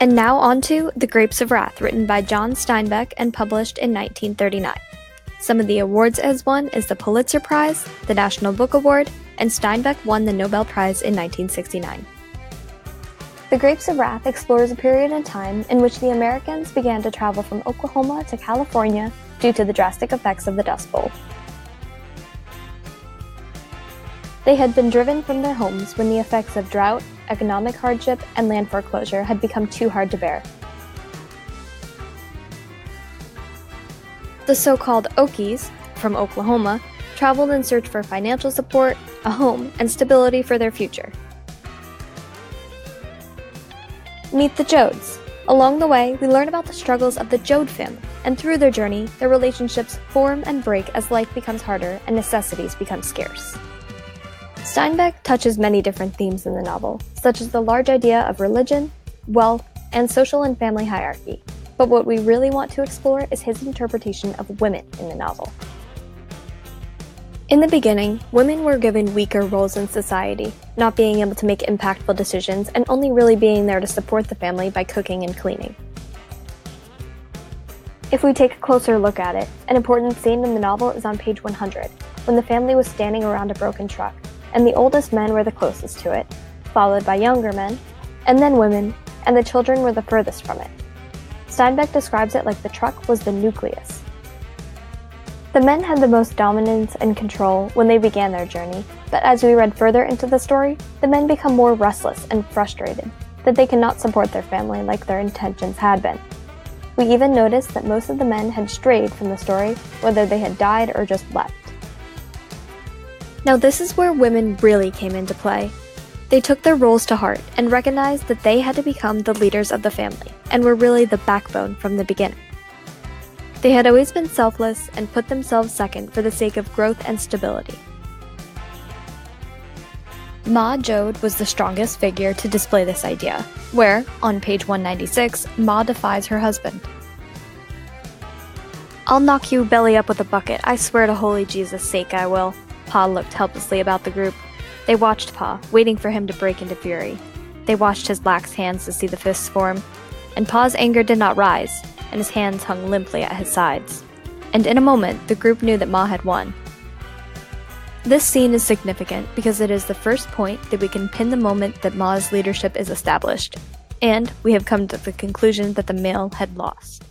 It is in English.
And now on to The Grapes of Wrath, written by John Steinbeck and published in 1939. Some of the awards it has won is the Pulitzer Prize, the National Book Award, and Steinbeck won the Nobel Prize in 1969. The Grapes of Wrath explores a period in time in which the Americans began to travel from Oklahoma to California due to the drastic effects of the Dust Bowl. They had been driven from their homes when the effects of drought, economic hardship, and land foreclosure had become too hard to bear. The so-called Okies, from Oklahoma, traveled in search for financial support, a home, and stability for their future. Meet the Joads. Along the way, we learn about the struggles of the Joad family, and through their journey, their relationships form and break as life becomes harder and necessities become scarce. Steinbeck touches many different themes in the novel, such as the large idea of religion, wealth, and social and family hierarchy. But what we really want to explore is his interpretation of women in the novel. In the beginning, women were given weaker roles in society, not being able to make impactful decisions and only really being there to support the family by cooking and cleaning. If we take a closer look at it, an important scene in the novel is on page 100, when the family was standing around a broken truck, and the oldest men were the closest to it, followed by younger men, and then women, and the children were the furthest from it. Steinbeck describes it like the truck was the nucleus. The men had the most dominance and control when they began their journey, but as we read further into the story, the men become more restless and frustrated that they cannot support their family like their intentions had been. We even noticed that most of the men had strayed from the story, whether they had died or just left. Now this is where women really came into play. They took their roles to heart and recognized that they had to become the leaders of the family, and were really the backbone from the beginning. They had always been selfless and put themselves second for the sake of growth and stability. Ma Joad was the strongest figure to display this idea, where, on page 196, Ma defies her husband. "I'll knock you belly up with a bucket, I swear to holy Jesus' sake I will." Pa looked helplessly about the group. They watched Pa, waiting for him to break into fury. They watched his lax hands to see the fists form, and Pa's anger did not rise, and his hands hung limply at his sides. And in a moment, the group knew that Ma had won. This scene is significant because it is the first point that we can pin the moment that Ma's leadership is established, and we have come to the conclusion that the male had lost.